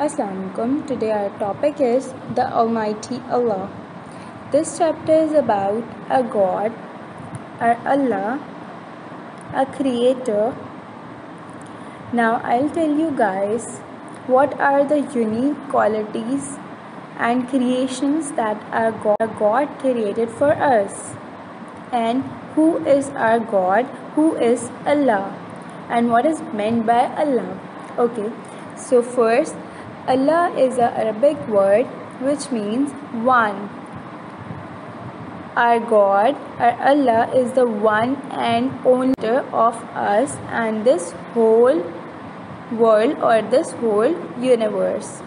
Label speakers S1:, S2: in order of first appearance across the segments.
S1: Assalamualaikum. Today our topic is the Almighty Allah. This chapter is about a God, or Allah, a creator. Now I'll tell you guys what are the unique qualities and creations that our God created for us, and who is our God, who is Allah, and what is meant by Allah. Okay, so first, Allah is an Arabic word which means one. Our God, our Allah, is the one and only of us and this whole world or this whole universe.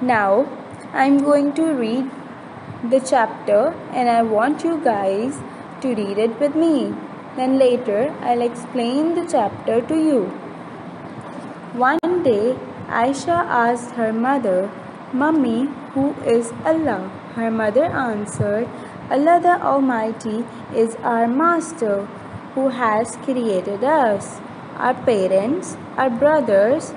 S1: Now, I'm going to read the chapter and I want you guys to read it with me. Then later, I'll explain the chapter to you. One day, Aisha asked her mother, "Mummy, who is Allah?" Her mother answered, "Allah the Almighty is our Master who has created us. Our parents, our brothers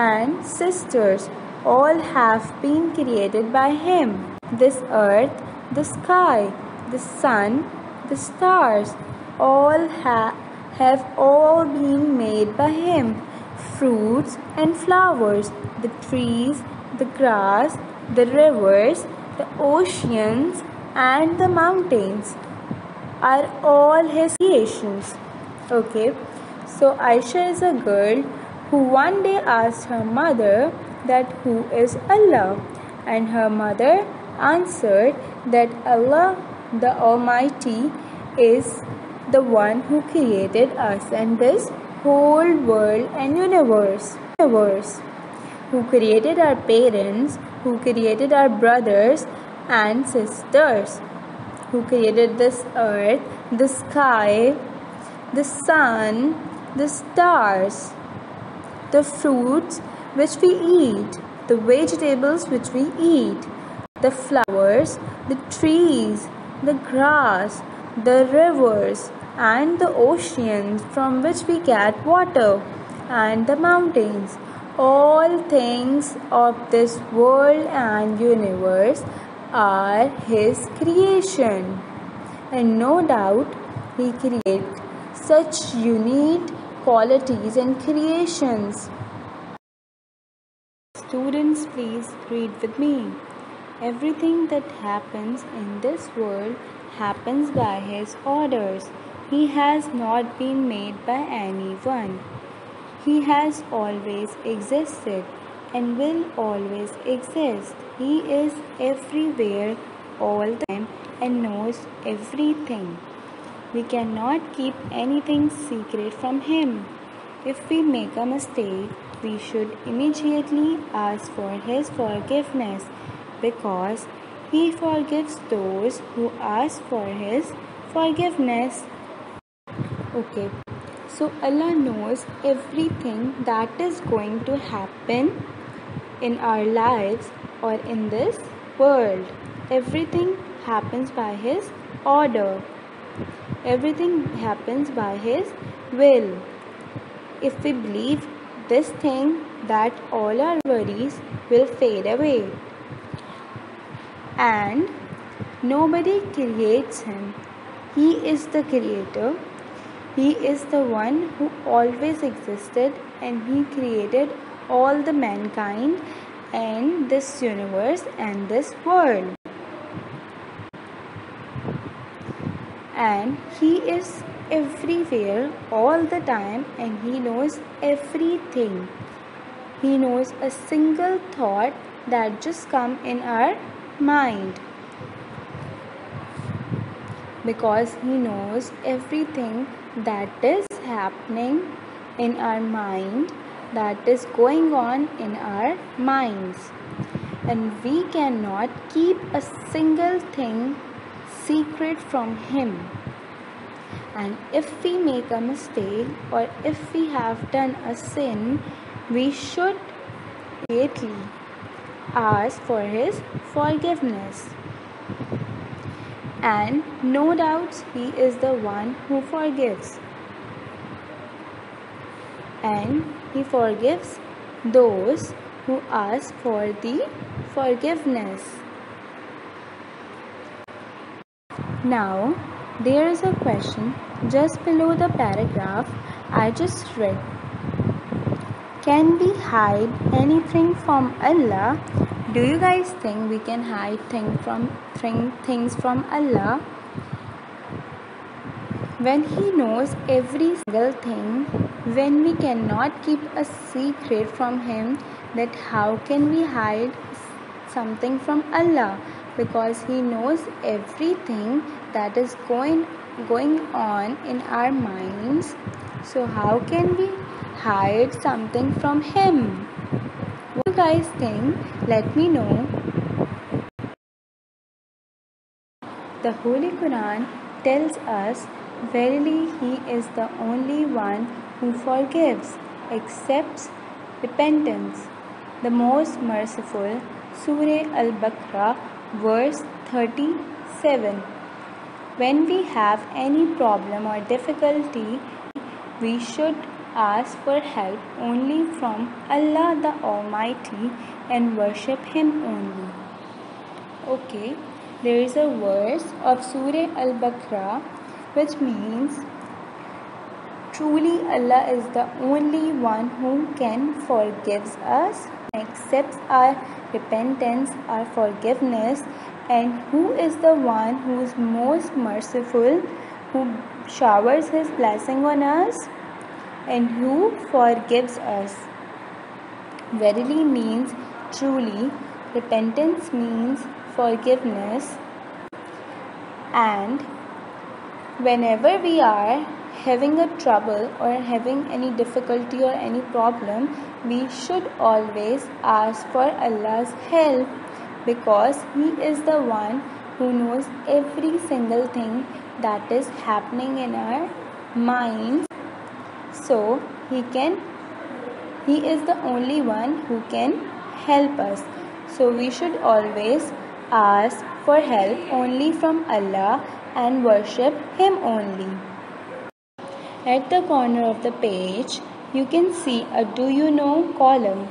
S1: and sisters all have been created by Him. This earth, the sky, the sun, the stars, all have all been made by Him. Fruits and flowers, the trees, the grass, the rivers, the oceans and the mountains are all His creations." Okay, so Aisha is a girl who one day asked her mother that who is Allah, and her mother answered that Allah the Almighty is the one who created us and this whole world and universe, who created our parents, who created our brothers and sisters, who created this earth, the sky, the sun, the stars, the fruits which we eat, the vegetables which we eat, the flowers, the trees, the grass, the rivers and the oceans from which we get water, and the mountains. All things of this world and universe are His creation, and no doubt He created such unique qualities and creations. Students, please read with me. Everything that happens in this world happens by His orders. He has not been made by anyone. He has always existed and will always exist. He is everywhere all the time and knows everything. We cannot keep anything secret from Him. If we make a mistake, we should immediately ask for His forgiveness, because He forgives those who ask for His forgiveness. Okay, so Allah knows everything that is going to happen in our lives or in this world. Everything happens by His order. Everything happens by His will. If we believe this thing, that all our worries will fade away. And nobody creates Him. He is the creator. He is the one who always existed, and He created all the mankind and this universe and this world. And He is everywhere all the time, and He knows everything. He knows a single thought that just come in our mind, because He knows everything that is happening in our mind, that is going on in our minds, and we cannot keep a single thing secret from Him. And if we make a mistake or if we have done a sin, we should immediately ask for His forgiveness. And no doubt He is the one who forgives. And He forgives those who ask for the forgiveness. Now, there is a question just below the paragraph I just read. Can we hide anything from Allah? Do you guys think we can hide things from Allah? When He knows every single thing, when we cannot keep a secret from Him, that how can we hide something from Allah? Because He knows everything that is going on in our minds. So how can we hide something from Him? What do you guys think? Let me know. The Holy Quran tells us, verily He is the only one who forgives, accepts repentance, the most merciful. Surah Al-Baqarah, verse 37. When we have any problem or difficulty, we should ask for help only from Allah the Almighty and worship Him only. Okay, there is a verse of Surah Al-Baqarah which means, truly Allah is the only one who can forgive us, accepts our repentance, our forgiveness, and who is the one who is most merciful, who showers His blessing on us, and who forgives us. Verily means truly, repentance means forgiveness, and whenever we are having a trouble or having any difficulty or any problem, we should always ask for Allah's help, because He is the one who knows every single thing that is happening in our minds. So He is the only one who can help us. So we should always ask for help only from Allah and worship Him only. At the corner of the page, you can see a Do You Know column.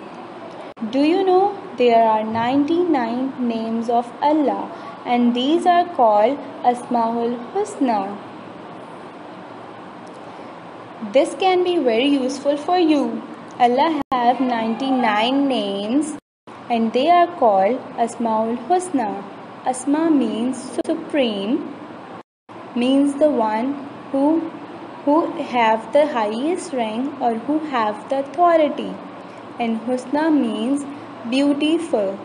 S1: Do you know there are 99 names of Allah, and these are called Asmaul Husna. This can be very useful for you. Allah have 99 names and they are called Asmaul Husna. Asma means supreme, means the one who have the highest rank or who have the authority, and Husna means beautiful.